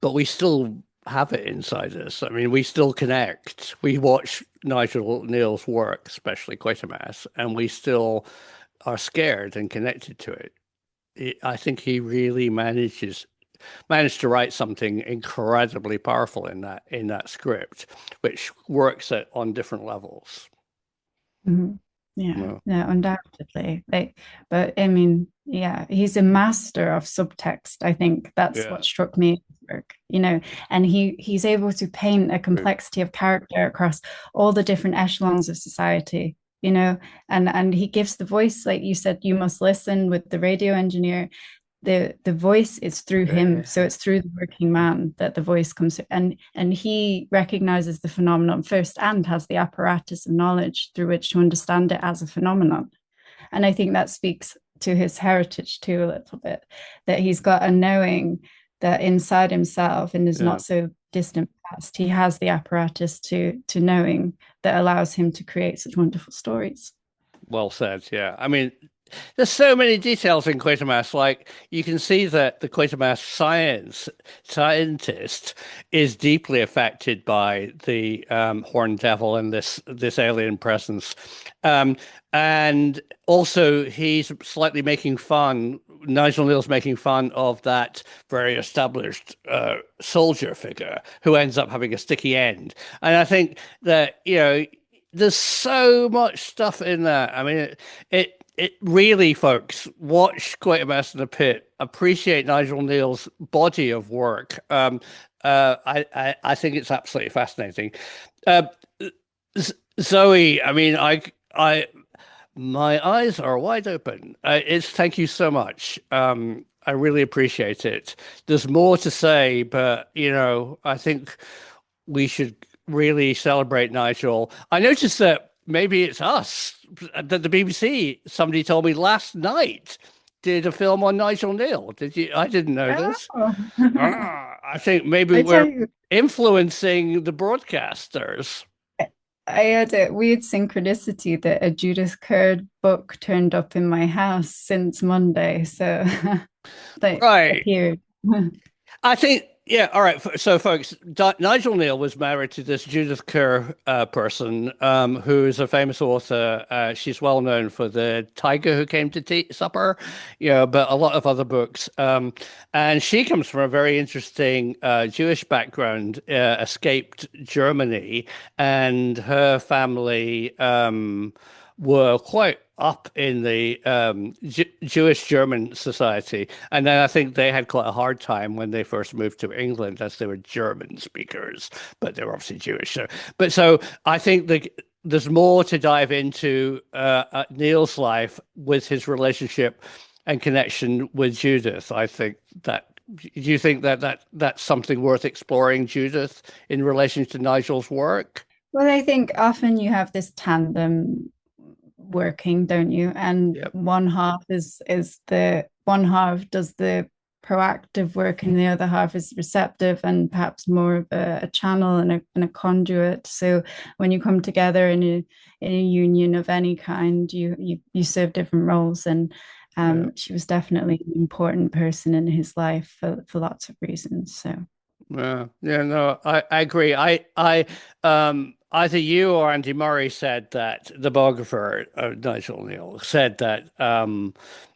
but we still have it inside us. I mean, we still connect. We watch Nigel Kneale's work, especially Quatermass, and we still are scared and connected to it. I think he really managed to write something incredibly powerful in that script, which works on different levels. Mhm. Yeah, No. no, undoubtedly. But I mean, yeah, he's a master of subtext. I think that's Yeah. what struck me in his work, and he's able to paint a complexity of character across all the different echelons of society, and he gives the voice, like you said, you must listen with the radio engineer. The voice is through him, Yeah. so it's through the working man that the voice comes through, and he recognizes the phenomenon first and has the apparatus of knowledge through which to understand it as a phenomenon. And I think that speaks to his heritage too a little bit, that he's got a knowing that inside himself in his Yeah. not so distant past he has the apparatus to knowing that allows him to create such wonderful stories. Well said. Yeah. I mean, there's so many details in Quatermass. Like you can see that the Quatermass scientist is deeply affected by the horned devil and this alien presence, um, and also he's slightly making fun. Nigel Kneale's making fun of that very established soldier figure who ends up having a sticky end, and I think that there's so much stuff in that. I mean, it really, folks, watch Quatermass in the Pit. Appreciate Nigel Kneale's body of work. I think it's absolutely fascinating. Uh, Zoe, I mean, my eyes are wide open. Thank you so much. I really appreciate it. There's more to say, but I think we should really celebrate Nigel. I noticed that maybe it's us, that the BBC, somebody told me last night, did a film on Nigel Kneale. Did you? I didn't know this. Oh. I think maybe I tell we're you, influencing the broadcasters. I had a weird synchronicity that a Judith Kerr book turned up in my house since Monday. So they Right. appeared. I think, yeah, all right. So, folks, Nigel Kneale was married to this Judith Kerr person who is a famous author. She's well known for The Tiger Who Came to Supper, but a lot of other books. And she comes from a very interesting Jewish background, escaped Germany, and her family were quite up in the Jewish German society. And then I think they had quite a hard time when they first moved to England, as they were German speakers, but they were obviously Jewish. So I think there's more to dive into Kneale's life with his relationship and connection with Judith. I think that. Do you think that that's something worth exploring, Judith, in relation to Nigel's work? Well, I think often you have this tandem working, don't you? And Yep. one half is the one half does the proactive work, and the other half is receptive and perhaps more of a channel and a conduit. So when you come together in a union of any kind, you serve different roles. And Yeah. she was definitely an important person in his life for lots of reasons. So Yeah, no, I agree. Either you or Andy Murray said that the biographer of Nigel Kneale said that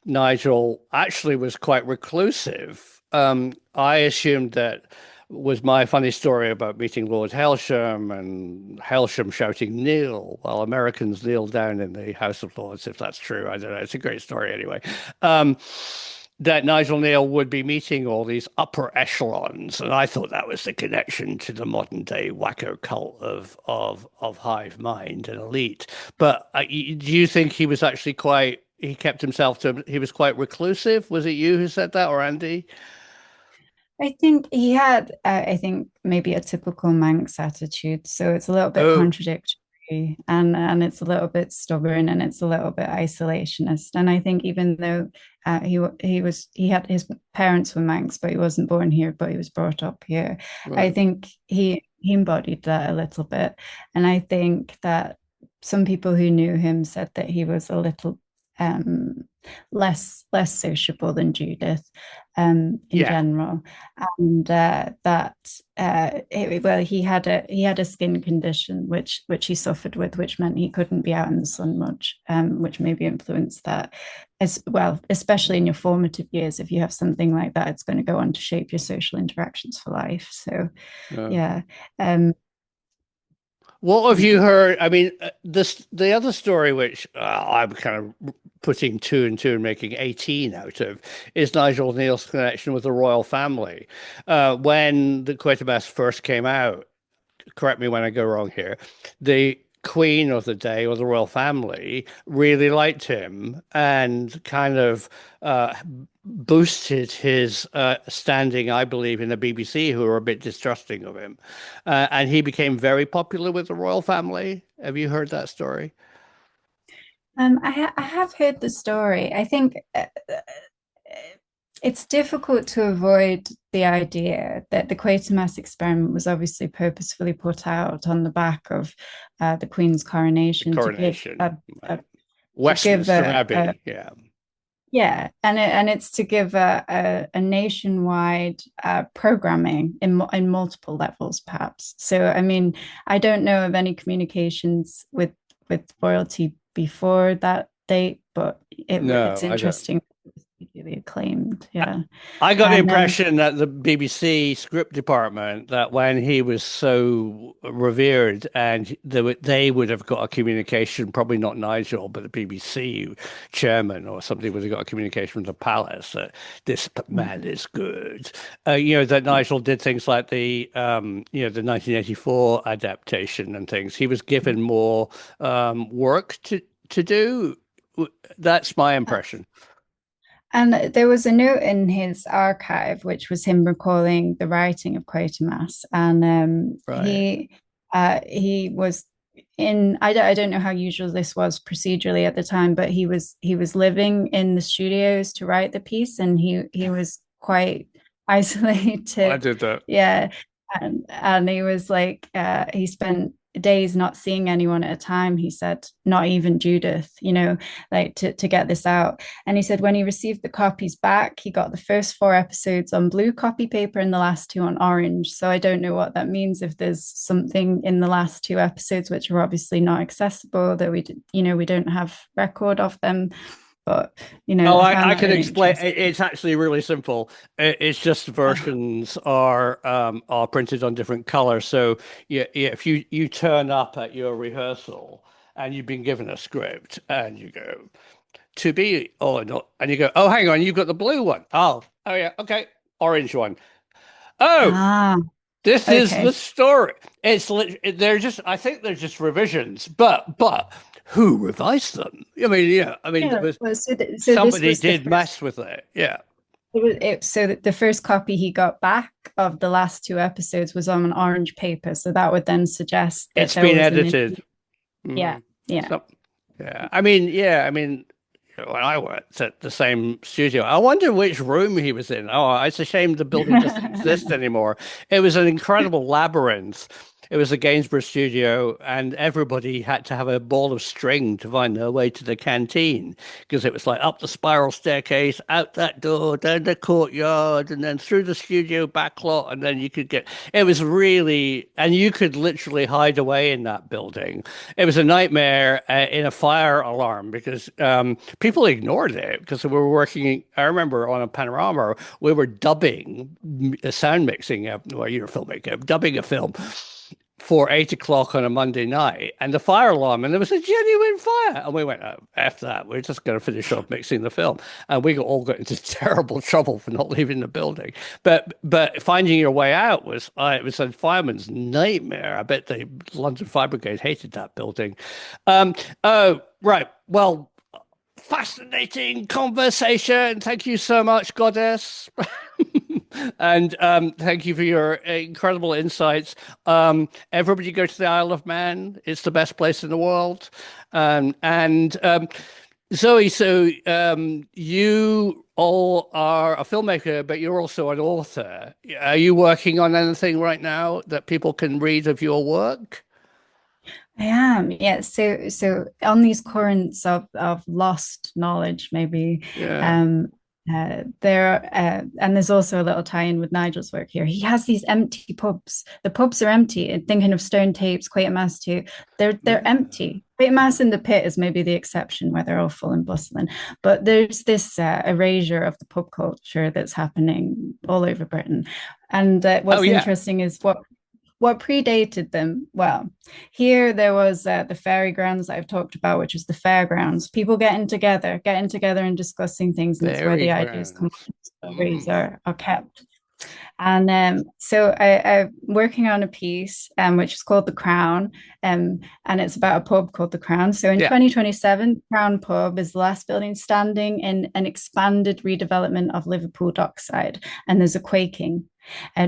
Nigel actually was quite reclusive. I assumed that was my funny story about meeting Lord Hailsham and Hailsham shouting "Kneel" while Americans kneel down in the House of Lords. If that's true, I don't know. It's a great story anyway. That Nigel Kneale would be meeting all these upper echelons, and I thought that was the connection to the modern day wacko cult of hive mind and elite. But do you think he was actually quite? He kept himself to. He was quite reclusive. Was it you who said that, or Andy? I think he had, I think maybe a typical Manx attitude. So it's a little bit Oh, contradictory, and it's a little bit stubborn, and it's a little bit isolationist. And I think even though he had his parents were Manx, but he wasn't born here, but he was brought up here. I right. think he embodied that a little bit, and I think that some people who knew him said that he was a little um, less sociable than Judith in Yeah. general, and well, he had a skin condition which he suffered with, which meant he couldn't be out in the sun much, which maybe influenced that as well, especially in your formative years. If you have something like that, it's going to go on to shape your social interactions for life. So Yeah. yeah, um, What have you heard? I mean, the other story, which I'm kind of putting two and two and making 18 out of, is Nigel Kneale's connection with the royal family. When the Quatermass first came out, correct me when I go wrong here, the Queen of the day or the royal family really liked him and kind of boosted his standing, I believe, in the BBC, who were a bit distrusting of him. And he became very popular with the royal family. Have you heard that story? I have heard the story. I think it's difficult to avoid the idea that the Quatermass experiment was obviously purposefully put out on the back of the Queen's The coronation coronation, a right. to give Westminster Abbey, yeah. yeah, and it's to give a nationwide programming in multiple levels, perhaps. So, I mean, I don't know of any communications with royalty before that date, but it's No, I don't. interesting, really acclaimed. Yeah, I got the and then impression that the BBC script department, that when he was so revered, and they would have got a communication, probably not Nigel, but the BBC chairman or somebody would have got a communication from the palace that this man is good. That Nigel did things like the 1984 adaptation and things. He was given more work to do. That's my impression. And there was a note in his archive, which was him recalling the writing of Quatermass, and Right. he was in. I don't know how usual this was procedurally at the time, but he was living in the studios to write the piece, and he was quite I isolated. did that. Yeah, and he was like he spent days not seeing anyone at a time. He said, not even Judith, like to get this out. And he said when he received the copies back, he got the first 4 episodes on blue copy paper and the last 2 on orange. So I don't know what that means, if there's something in the last 2 episodes which are obviously not accessible, that we don't have record of them. But Oh, I found I that can really explain. interesting. It's actually really simple. It's just versions are printed on different colors. So yeah, if you turn up at your rehearsal and you've been given a script, and you go to be or not, and you go, oh, hang on, you've got the blue one. Oh yeah, okay, orange one. Oh, Ah, this is okay. the story. They're just, I think they're just revisions, but who revised them? I mean, yeah, I mean, Yeah. there was Well, so this somebody was the did first. mess with it. Yeah, So that the first copy he got back of the last two episodes was on an orange paper. So that would then suggest that it's there been was edited. yeah, Mm. yeah. So, yeah, I mean, when I worked at the same studio, I wonder which room he was in. Oh, it's a shame the building doesn't exist anymore. It was an incredible labyrinth. It was a Gainsborough studio, and everybody had to have a ball of string to find their way to the canteen because it was like up the spiral staircase, out that door, down the courtyard, and then through the studio backlot, and then you could get. It was really, and you could literally hide away in that building. It was a nightmare in a fire alarm because people ignored it because we were working. I remember on a panorama, we were dubbing, sound mixing. Well, you're a filmmaker, dubbing a film for 8 o'clock on a Monday night, and the fire alarm, and there was a genuine fire, and we went, oh, after that, we're just going to finish off mixing the film, and we all got into terrible trouble for not leaving the building. But finding your way out was it was a fireman's nightmare. I bet the London Fire Brigade hated that building. Oh, right. Well, fascinating conversation. Thank you so much, Goddess. And thank you for your incredible insights. Everybody go to the Isle of Man. It's the best place in the world. And Zoe, so you all are a filmmaker, but you're also an author. Are you working on anything right now that people can read of your work? I am, yeah. So on these currents of lost knowledge, maybe Yeah. um there and there's also a little tie-in with Nigel's work here. He has these empty pubs. The pubs are empty. Thinking of Stone Tapes, Quatermass too. They're empty. Quatermass in the Pit is maybe the exception where they're all full and bustling. But there's this erasure of the pub culture that's happening all over Britain. And Oh, what's yeah. interesting is what predated them. Well, here there was the fairy grounds that I've talked about, which is the fairgrounds. People getting together and discussing things, and it's where Fairy the ideas come grounds. up, stories are kept. And so I'm working on a piece which is called The Crown, and it's about a pub called The Crown. So in Yeah. 2027, Crown Pub is the last building standing in an expanded redevelopment of Liverpool Dockside, and there's a quaking.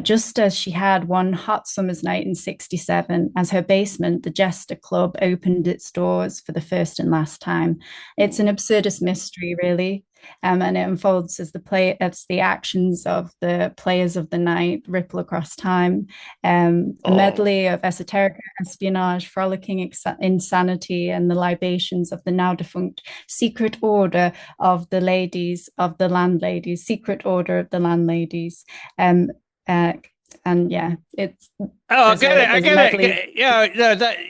Just as she had one hot summer's night in 67, as her basement, the Jester Club, opened its doors for the first and last time. It's an absurdist mystery, really. And it unfolds as the actions of the players of the night ripple across time. A medley of esoteric espionage, frolicking insanity, and the libations of the now defunct secret order of the landladies, secret order of the landladies. Uh, and yeah, it's Oh, I get it. I there's a get it. medley. Yeah,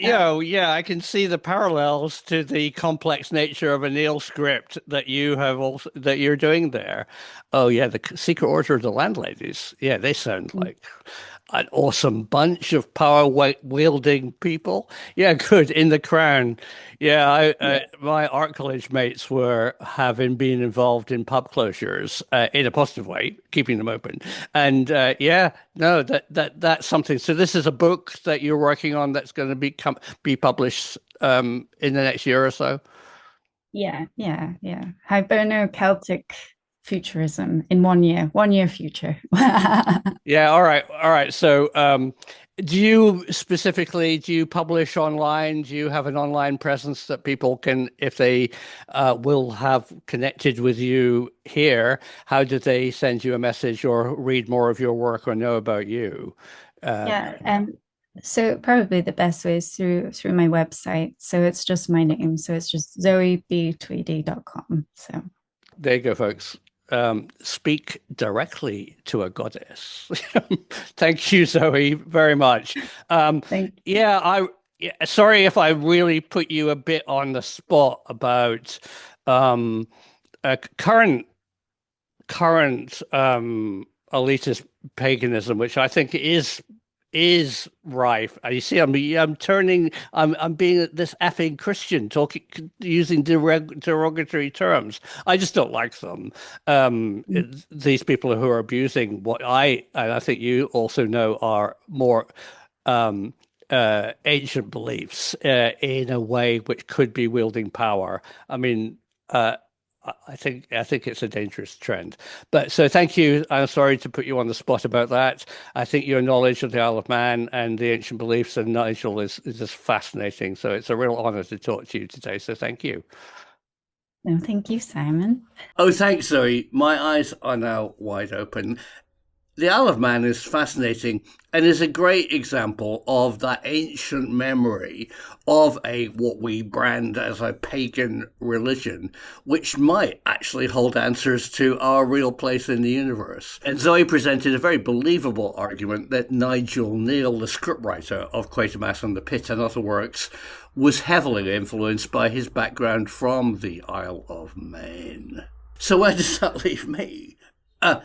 no, yeah, I can see the parallels to the complex nature of a Kneale script that you have also that you're doing there. Oh, yeah, the Secret Order of the Landladies. Yeah, they sound like an awesome bunch of power wielding people. Yeah, good in the Crown. Yeah, my art college mates were having been involved in pub closures in a positive way, keeping them open. And yeah, no, that's something. So this is a book that you're working on that's going to be published in the next year or so. Yeah. Hiberno Celtic futurism in 1 year future. Yeah, all right. So, do you publish online? Do you have an online presence that people can, if they will have connected with you here, how do they send you a message or read more of your work or know about you? Yeah, so probably the best way is through my website. So it's just my name. So it's just zoebtweedy.com. So There you go, folks. Speak directly to a goddess. Thank you, Zoe, very much. thank Sorry if I really put you a bit on the spot about current elitist paganism, which I think is is rife. You see, I'm being this effing Christian, using derogatory terms. I just don't like them. These people who are abusing what and I think you also know, are more ancient beliefs in a way which could be wielding power. I mean, I think it's a dangerous trend. But so thank you. I'm sorry to put you on the spot about that. I think your knowledge of the Isle of Man and the ancient beliefs and Nigel is just fascinating. So it's a real honor to talk to you today. So thank you. No, thank you, Simon. Oh, thanks, Zoe. My eyes are now wide open. The Isle of Man is fascinating and is a great example of that ancient memory of what we brand as a pagan religion, which might actually hold answers to our real place in the universe. And Zoe presented a very believable argument that Nigel Kneale, the scriptwriter of Quatermass and the Pit and other works, was heavily influenced by his background from the Isle of Man. So where does that leave me?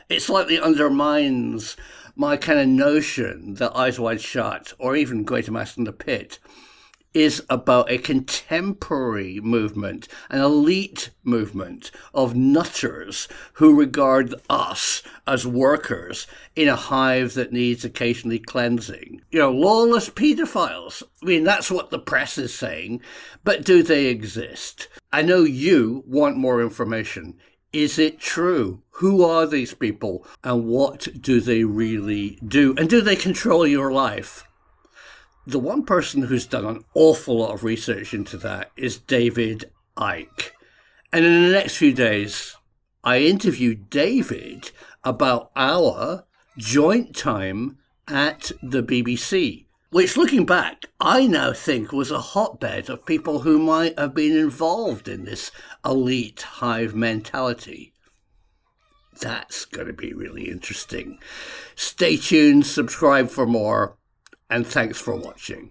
It slightly undermines my kind of notion that Eyes Wide Shut, or even Quatermass and the Pit, is about a contemporary movement, an elite movement of nutters who regard us as workers in a hive that needs occasionally cleansing. Lawless paedophiles. I mean, that's what the press is saying, but do they exist? I know you want more information. Is it true? Who are these people and what do they really do? And do they control your life? The one person who's done an awful lot of research into that is David Icke. And in the next few days, I interviewed David about our joint time at the BBC, which, looking back, I now think was a hotbed of people who might have been involved in this elite hive mentality. That's going to be really interesting. Stay tuned, subscribe for more, and thanks for watching.